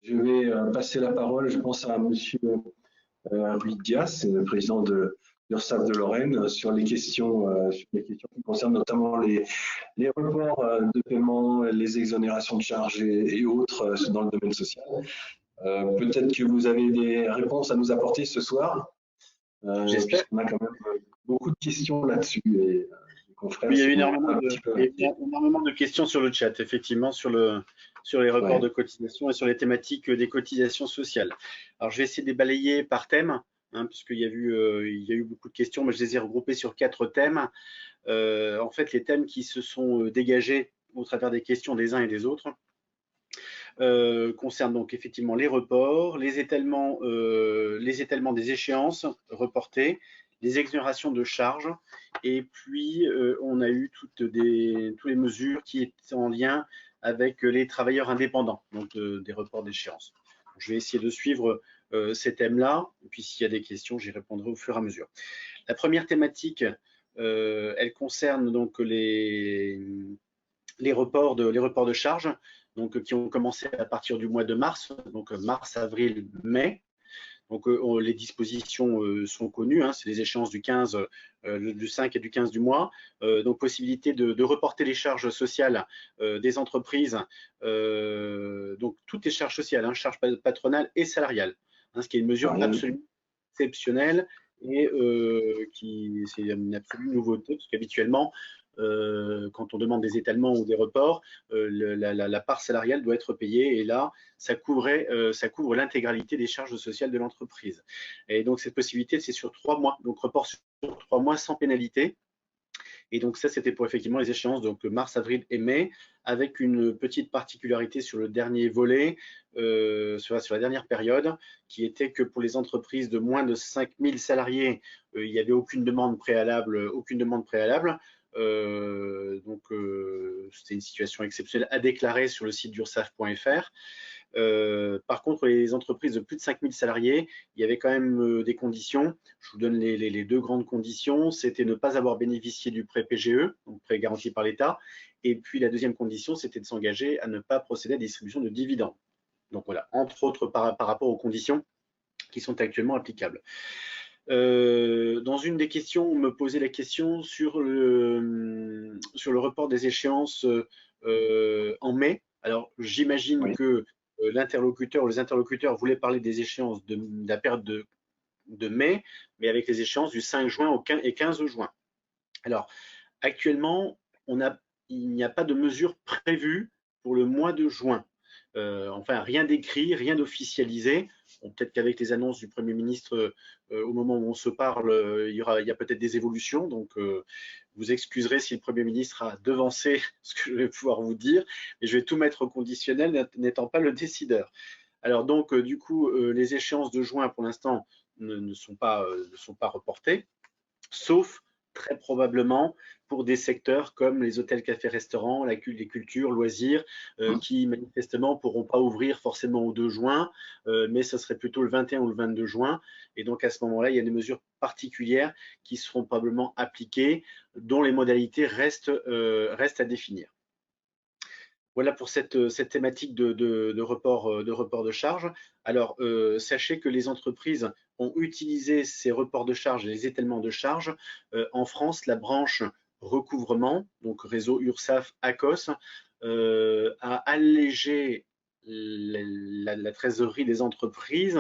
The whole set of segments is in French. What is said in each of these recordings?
Je vais passer la parole, je pense, à Monsieur Ruiz Diaz, le président de l'URSSAF de Lorraine, sur les questions qui concernent notamment les reports de paiement, les exonérations de charges et autres dans le domaine social. Peut-être que vous avez des réponses à nous apporter ce soir, J'espère. puisqu'on a quand même beaucoup de questions là-dessus et les confrères Oui, il y a eu sont énormément un de, petit peu il y a eu inquiets. énormément de questions sur le chat, effectivement, sur les reports Ouais. de cotisations et sur les thématiques des cotisations sociales. Alors, je vais essayer de les balayer par thème, puisqu'il y a eu beaucoup de questions, mais je les ai regroupées sur 4 thèmes. En fait, les thèmes qui se sont dégagés au travers des questions des uns et des autres concernent donc effectivement les reports, les étalements des échéances reportées, les exonérations de charges, et puis on a eu toutes les mesures qui étaient en lien avec les travailleurs indépendants, donc des reports d'échéance. Je vais essayer de suivre ces thèmes-là, et puis s'il y a des questions, j'y répondrai au fur et à mesure. La première thématique, elle concerne donc les reports de charges, donc qui ont commencé à partir du mois de mars, donc mars, avril, mai. Donc les dispositions sont connues, c'est les échéances du 15, du 5 et du 15 du mois. Donc possibilité de reporter les charges sociales des entreprises, donc toutes les charges sociales, charges patronales et salariales, ce qui est une mesure absolument exceptionnelle et c'est une absolue nouveauté, parce qu'habituellement, quand on demande des étalements ou des reports, la part salariale doit être payée, et là, ça couvre l'intégralité des charges sociales de l'entreprise. Et donc cette possibilité, c'est sur 3 mois, donc report sur 3 mois sans pénalité. Et donc ça, c'était pour effectivement les échéances, donc mars, avril et mai, avec une petite particularité sur le dernier volet, sur la dernière période, qui était que pour les entreprises de moins de 5000 salariés, il n'y avait aucune demande préalable. Donc c'était une situation exceptionnelle à déclarer sur le site d'ursaf.fr. Par contre, les entreprises de plus de 5000 salariés, il y avait quand même des conditions. Je vous donne les deux grandes conditions. C'était ne pas avoir bénéficié du prêt PGE, donc prêt garanti par l'État. Et puis la deuxième condition, c'était de s'engager à ne pas procéder à la distribution de dividendes. Donc voilà, entre autres par rapport aux conditions qui sont actuellement applicables. Dans une des questions, on me posait la question sur le report des échéances en mai. Alors, j'imagine Oui. que l'interlocuteur ou les interlocuteurs voulaient parler des échéances de la période de mai, mais avec les échéances du 5 juin et 15 juin. Alors, actuellement, il n'y a pas de mesure prévue pour le mois de juin. Enfin, rien d'écrit, rien d'officialisé. Bon, peut-être qu'avec les annonces du Premier ministre, au moment où on se parle, il y a peut-être des évolutions. Donc, vous excuserez si le Premier ministre a devancé ce que je vais pouvoir vous dire, mais je vais tout mettre au conditionnel, n'étant pas le décideur. Alors donc, du coup, les échéances de juin, pour l'instant, ne sont pas reportées, sauf très probablement pour des secteurs comme les hôtels, cafés, restaurants, les cultures, loisirs, qui manifestement ne pourront pas ouvrir forcément au 2 juin, mais ce serait plutôt le 21 ou le 22 juin. Et donc à ce moment-là, il y a des mesures particulières qui seront probablement appliquées, dont les modalités restent à définir. Voilà pour cette thématique de report de charges. Alors, sachez que les entreprises ont utilisé ces reports de charges, les étalements de charges. En France, la branche recouvrement, donc réseau URSSAF ACOS, a allégé la trésorerie des entreprises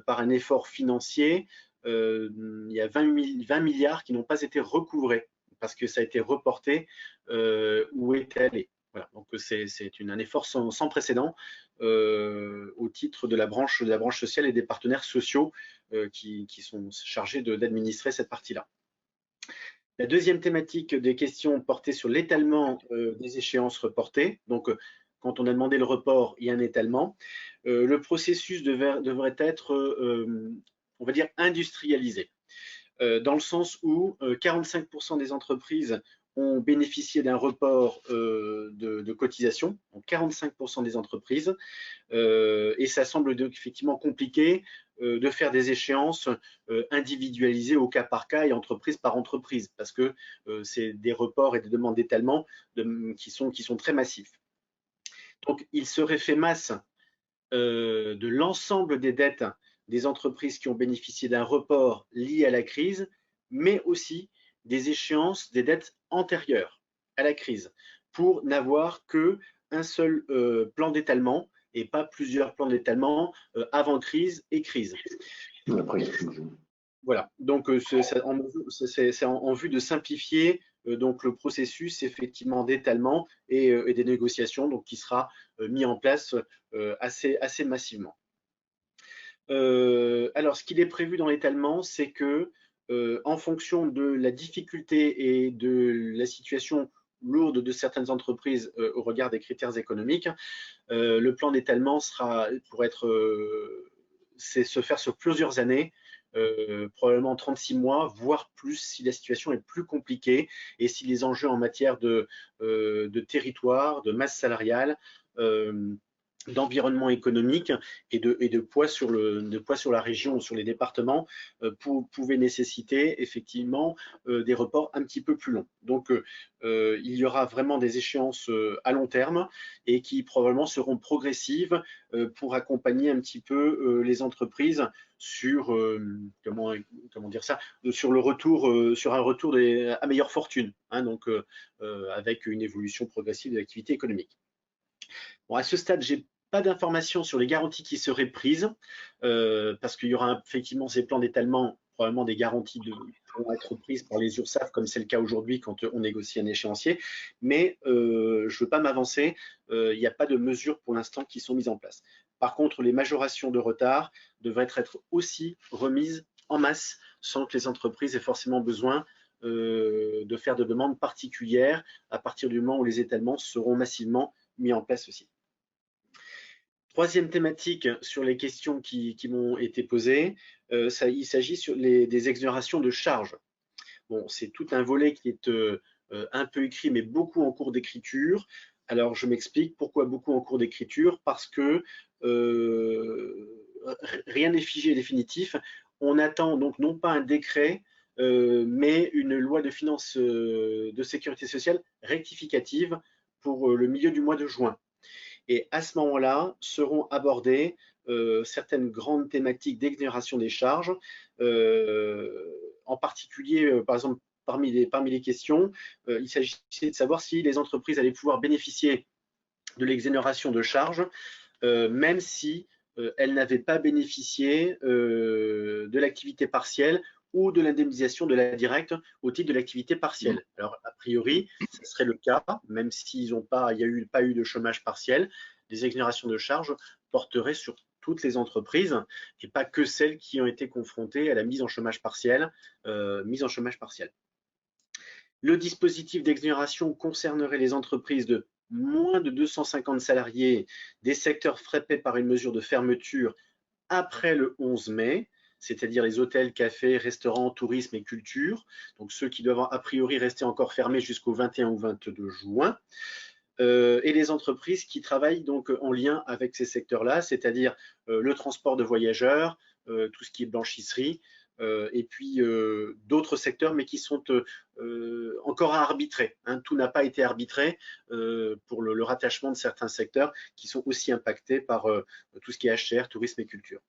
par un effort financier. Il y a 20 milliards qui n'ont pas été recouvrés parce que ça a été reporté où est allé. Voilà, donc c'est un effort sans précédent au titre de la branche sociale et des partenaires sociaux qui sont chargés d'administrer cette partie-là. La deuxième thématique des questions portait sur l'étalement des échéances reportées. Donc, quand on a demandé le report, il y a un étalement. Le processus devrait être, on va dire, industrialisé, dans le sens où 45% des entreprises ont bénéficié d'un report de cotisation, donc 45% des entreprises, et ça semble donc effectivement compliqué de faire des échéances individualisées au cas par cas et entreprise par entreprise, parce que c'est des reports et des demandes d'étalement qui sont très massifs. Donc il serait fait masse de l'ensemble des dettes des entreprises qui ont bénéficié d'un report lié à la crise, mais aussi des échéances des dettes antérieures à la crise, pour n'avoir qu'un seul plan d'étalement et pas plusieurs plans d'étalement avant crise et crise. Voilà, donc c'est en vue de simplifier donc le processus effectivement d'étalement et des négociations, donc qui sera mis en place assez massivement. Alors, ce qu'il est prévu dans l'étalement, c'est que en fonction de la difficulté et de la situation lourde de certaines entreprises au regard des critères économiques, le plan d'étalement pourrait se faire sur plusieurs années, probablement 36 mois, voire plus si la situation est plus compliquée et si les enjeux en matière de territoire, de masse salariale, d'environnement économique et de poids sur la région ou sur les départements pouvaient nécessiter effectivement des reports un petit peu plus longs. Donc il y aura vraiment des échéances à long terme et qui probablement seront progressives pour accompagner un petit peu les entreprises sur comment dire ça, sur le retour sur un retour à meilleure fortune, hein, donc avec une évolution progressive de l'activité économique. Bon, à ce stade, j'ai pas d'informations sur les garanties qui seraient prises, parce qu'il y aura effectivement ces plans d'étalement, probablement des garanties pourront être prises par les URSSAF, comme c'est le cas aujourd'hui quand on négocie un échéancier, mais je ne veux pas m'avancer, il n'y a pas de mesures pour l'instant qui sont mises en place. Par contre, les majorations de retard devraient être aussi remises en masse, sans que les entreprises aient forcément besoin de faire de demandes particulières à partir du moment où les étalements seront massivement mis en place aussi. Troisième thématique sur les questions qui m'ont été posées, il s'agit des exonérations de charges. Bon, c'est tout un volet qui est un peu écrit, mais beaucoup en cours d'écriture. Alors, je m'explique pourquoi beaucoup en cours d'écriture, parce que rien n'est figé et définitif. On attend donc non pas un décret, mais une loi de finances de sécurité sociale rectificative pour le milieu du mois de juin. Et à ce moment-là, seront abordées certaines grandes thématiques d'exonération des charges, en particulier, par exemple, parmi les questions, il s'agissait de savoir si les entreprises allaient pouvoir bénéficier de l'exonération de charges, même si elles n'avaient pas bénéficié de l'activité partielle ou de l'indemnisation de la directe au titre de l'activité partielle. Alors, a priori, ce serait le cas, même s'il n'y a pas eu de chômage partiel, les exonérations de charges porteraient sur toutes les entreprises et pas que celles qui ont été confrontées à la mise en chômage partiel. Le dispositif d'exonération concernerait les entreprises de moins de 250 salariés des secteurs frappés par une mesure de fermeture après le 11 mai, c'est-à-dire les hôtels, cafés, restaurants, tourisme et culture, donc ceux qui doivent a priori rester encore fermés jusqu'au 21 ou 22 juin, et les entreprises qui travaillent donc en lien avec ces secteurs-là, c'est-à-dire le transport de voyageurs, tout ce qui est blanchisserie, et puis d'autres secteurs, mais qui sont encore à arbitrer. Hein. Tout n'a pas été arbitré pour le rattachement de certains secteurs qui sont aussi impactés par tout ce qui est HR, tourisme et culture.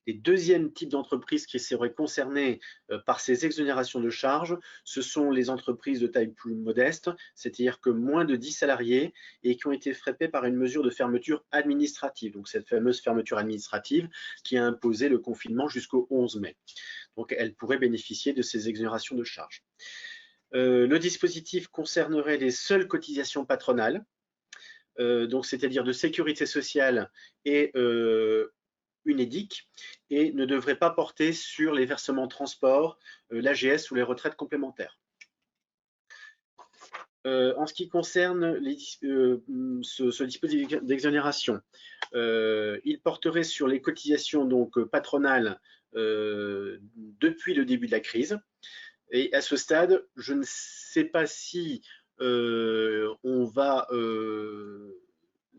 Les deuxièmes types d'entreprises qui seraient concernées par ces exonérations de charges, ce sont les entreprises de taille plus modeste, c'est-à-dire que moins de 10 salariés et qui ont été frappées par une mesure de fermeture administrative. Donc cette fameuse fermeture administrative qui a imposé le confinement jusqu'au 11 mai. Donc elles pourraient bénéficier de ces exonérations de charges. Le dispositif concernerait les seules cotisations patronales, donc c'est-à-dire de sécurité sociale et UNEDIC, et ne devrait pas porter sur les versements transport, l'AGS ou les retraites complémentaires. En ce qui concerne ce dispositif d'exonération, il porterait sur les cotisations donc patronales depuis le début de la crise. Et à ce stade, je ne sais pas si on va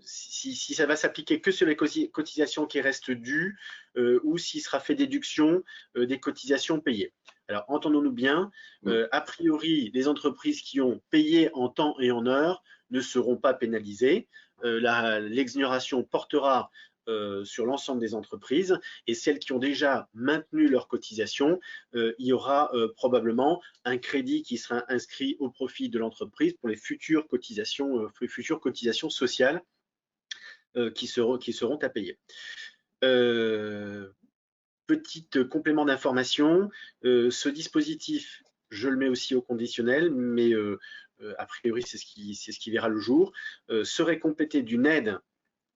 si ça va s'appliquer que sur les cotisations qui restent dues ou s'il sera fait déduction des cotisations payées. Alors, entendons-nous bien, a priori, les entreprises qui ont payé en temps et en heure ne seront pas pénalisées. L'exonération portera sur l'ensemble des entreprises, et celles qui ont déjà maintenu leur cotisation, il y aura probablement un crédit qui sera inscrit au profit de l'entreprise pour les futures cotisations sociales qui seront à payer. Petit complément d'information, ce dispositif, je le mets aussi au conditionnel, mais a priori c'est ce qui verra le jour, serait complété d'une aide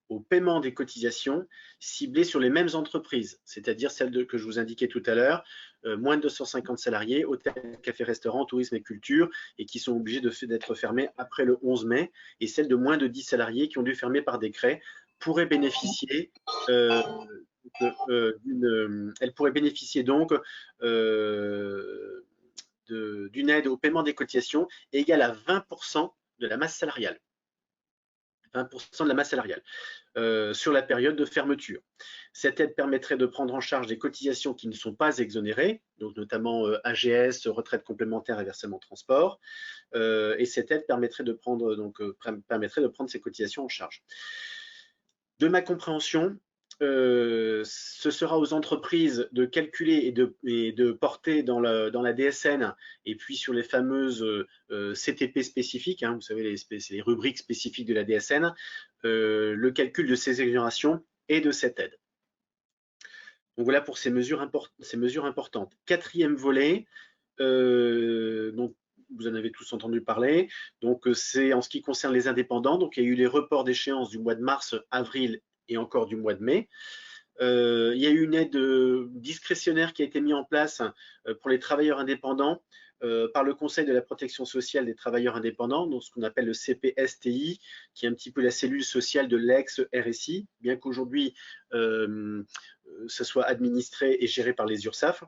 au paiement des cotisations ciblées sur les mêmes entreprises, c'est-à-dire celles que je vous indiquais tout à l'heure, moins de 250 salariés, hôtels, cafés, restaurants, tourisme et culture, et qui sont obligés d'être fermés après le 11 mai, et celles de moins de 10 salariés qui ont dû fermer par décret pourraient bénéficier elle pourrait bénéficier donc d'une aide au paiement des cotisations égale à 20% de la masse salariale. 20% de la masse salariale sur la période de fermeture. Cette aide permettrait de prendre en charge des cotisations qui ne sont pas exonérées, donc notamment AGS, retraite complémentaire et versement transport, et cette aide permettrait de prendre ces cotisations en charge. De ma compréhension, ce sera aux entreprises de calculer et de porter dans la DSN et puis sur les fameuses CTP spécifiques, vous savez, les rubriques spécifiques de la DSN, le calcul de ces exonérations et de cette aide. Donc voilà pour ces mesures importantes. Quatrième volet, donc vous en avez tous entendu parler, donc c'est en ce qui concerne les indépendants. Donc il y a eu les reports d'échéance du mois de mars, avril et encore du mois de mai. Il y a eu une aide discrétionnaire qui a été mise en place pour les travailleurs indépendants par le Conseil de la protection sociale des travailleurs indépendants, donc ce qu'on appelle le CPSTI, qui est un petit peu la cellule sociale de l'ex-RSI, bien qu'aujourd'hui ça soit administré et géré par les URSSAF.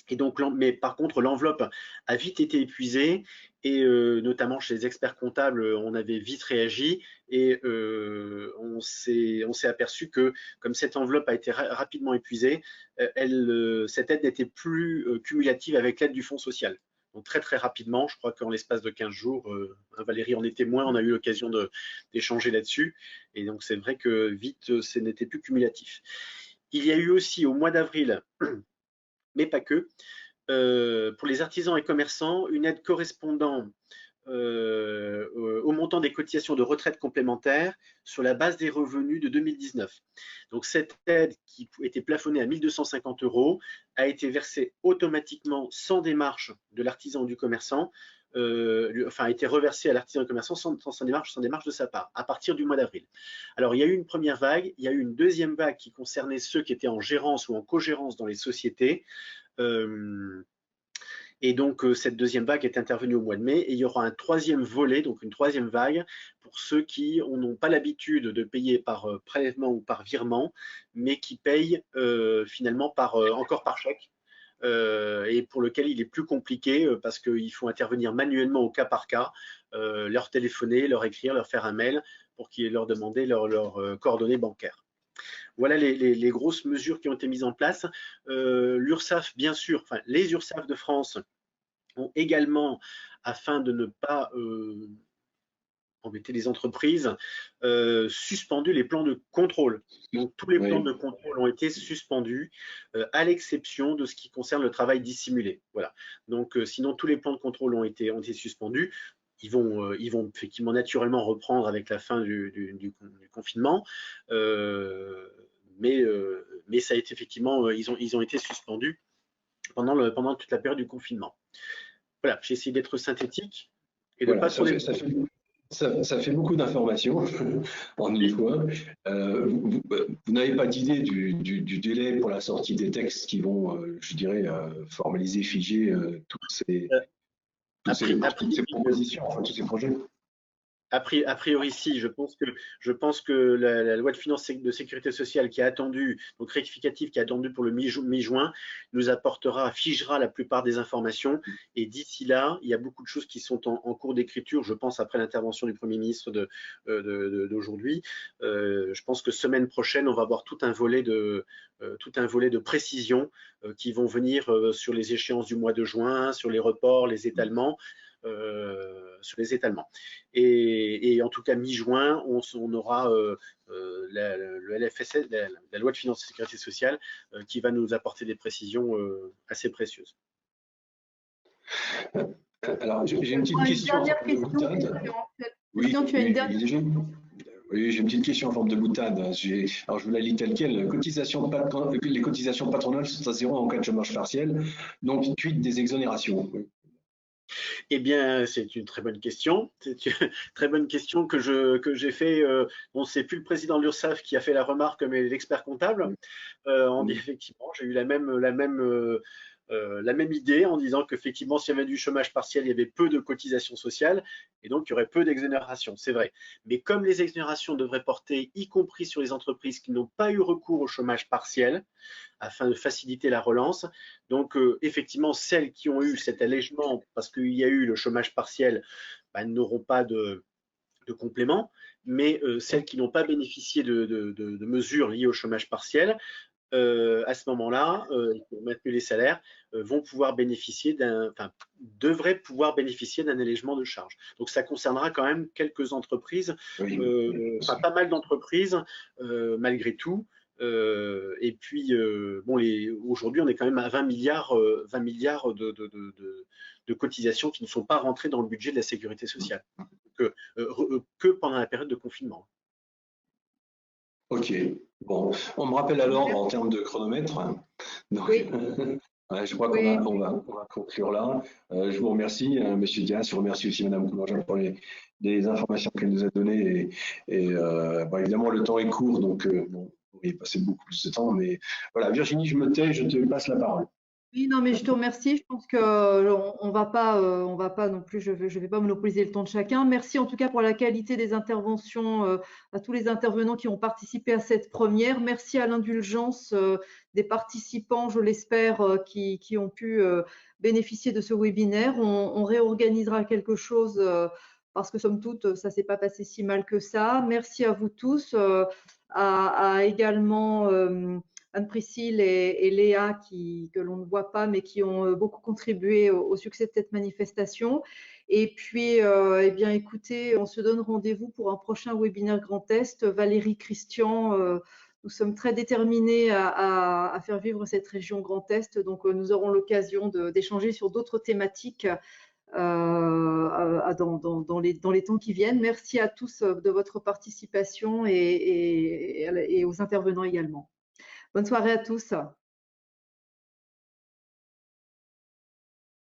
Et donc, mais par contre, l'enveloppe a vite été épuisée et notamment chez les experts comptables, on avait vite réagi et on s'est aperçu que comme cette enveloppe a été rapidement épuisée, cette aide n'était plus cumulative avec l'aide du Fonds social. Donc très rapidement, je crois qu'en l'espace de 15 jours, Valérie en est témoin, on a eu l'occasion d'échanger là-dessus. Et donc c'est vrai que vite, ce n'était plus cumulatif. Il y a eu aussi au mois d'avril, mais pas que, pour les artisans et commerçants, une aide correspondant au montant des cotisations de retraite complémentaire sur la base des revenus de 2019. Donc cette aide qui était plafonnée à 1 250 € a été versée automatiquement sans démarche de l'artisan ou du commerçant, a été reversée à l'artisan et commerçant sans démarche de sa part, à partir du mois d'avril. Alors, il y a eu une première vague, il y a eu une deuxième vague qui concernait ceux qui étaient en gérance ou en co-gérance dans les sociétés. Et donc, cette deuxième vague est intervenue au mois de mai et il y aura un troisième volet, donc une troisième vague, pour ceux qui n'ont pas l'habitude de payer par prélèvement ou par virement, mais qui payent finalement encore par chèque. Et pour lequel il est plus compliqué parce qu'il faut intervenir manuellement au cas par cas, leur téléphoner, leur écrire, leur faire un mail pour leur demander leurs coordonnées bancaires. Voilà les grosses mesures qui ont été mises en place. L'URSSAF, bien sûr, enfin les URSSAF de France ont également, afin de ne pas embêter les entreprises, suspendu les plans de contrôle. Donc tous les plans de contrôle ont été suspendus, à l'exception de ce qui concerne le travail dissimulé. Voilà. Donc sinon tous les plans de contrôle ont été suspendus. Ils vont effectivement naturellement reprendre avec la fin du confinement, mais ça a été effectivement, ils ont été suspendus pendant toute la période du confinement. Voilà, j'ai essayé d'être synthétique et de pas trop. Ça fait beaucoup d'informations en une fois. Vous n'avez pas d'idée du délai pour la sortie des textes qui vont, je dirais, formaliser, figer toutes ces propositions, enfin tous ces projets? A priori, si, je pense que la loi de finances de sécurité sociale qui est attendue, donc rectificative, qui est attendue pour le mi-juin, nous apportera, figera la plupart des informations. Et d'ici là, il y a beaucoup de choses qui sont en cours d'écriture. Je pense après l'intervention du Premier ministre d'aujourd'hui. Je pense que semaine prochaine, on va avoir tout un volet de précision qui vont venir sur les échéances du mois de juin, sur les reports, les étalements. Sur les étalements. Et en tout cas, mi-juin, on aura le LFSS, la loi de finances et sécurité sociale, qui va nous apporter des précisions assez précieuses. Alors, j'ai une petite question. Une dernière question. Oui, tu as une dernière. Oui, j'ai une petite question en forme de boutade. Alors, je vous la lis telle quelle. Les cotisations patronales sont à zéro en cas de chômage partiel, donc quid des exonérations? Eh bien, c'est une très bonne question. C'est une très bonne question que j'ai fait. Bon, c'est plus le président de l'URSSAF qui a fait la remarque, mais l'expert comptable. On dit effectivement, j'ai eu la même idée en disant qu'effectivement, s'il y avait du chômage partiel, il y avait peu de cotisations sociales et donc il y aurait peu d'exonérations, c'est vrai. Mais comme les exonérations devraient porter, y compris sur les entreprises qui n'ont pas eu recours au chômage partiel, afin de faciliter la relance, donc effectivement, celles qui ont eu cet allègement parce qu'il y a eu le chômage partiel n'auront pas de complément, mais celles qui n'ont pas bénéficié de mesures liées au chômage partiel, à ce moment-là, pour maintenir les salaires, devraient pouvoir bénéficier d'un allègement de charges. Donc ça concernera quand même quelques entreprises, pas mal d'entreprises malgré tout. Et puis, aujourd'hui, on est quand même à 20 milliards de cotisations qui ne sont pas rentrées dans le budget de la sécurité sociale, que pendant la période de confinement. Ok, bon, on me rappelle alors en termes de chronomètre. Donc, oui. Je crois qu'on va conclure là. Je vous remercie, Monsieur Dias. Je remercie aussi Madame Coulangin pour les informations qu'elle nous a données. Et évidemment, le temps est court, donc on va y passer beaucoup plus de temps. Mais voilà, Virginie, je me tais, je te passe la parole. Oui, non, mais je te remercie. Je pense que on va pas non plus. Je vais pas monopoliser le temps de chacun. Merci en tout cas pour la qualité des interventions à tous les intervenants qui ont participé à cette première. Merci à l'indulgence des participants, je l'espère, qui ont pu bénéficier de ce webinaire. On réorganisera quelque chose parce que somme toute, ça s'est pas passé si mal que ça. Merci à vous tous, à également Anne-Priscille et Léa que l'on ne voit pas mais qui ont beaucoup contribué au succès de cette manifestation. Et puis, eh bien, écoutez, on se donne rendez-vous pour un prochain webinaire Grand Est. Valérie, Christian, nous sommes très déterminés à faire vivre cette région Grand Est. Donc, nous aurons l'occasion d'échanger sur d'autres thématiques dans les temps qui viennent. Merci à tous de votre participation et aux intervenants également. Bonne soirée à tous.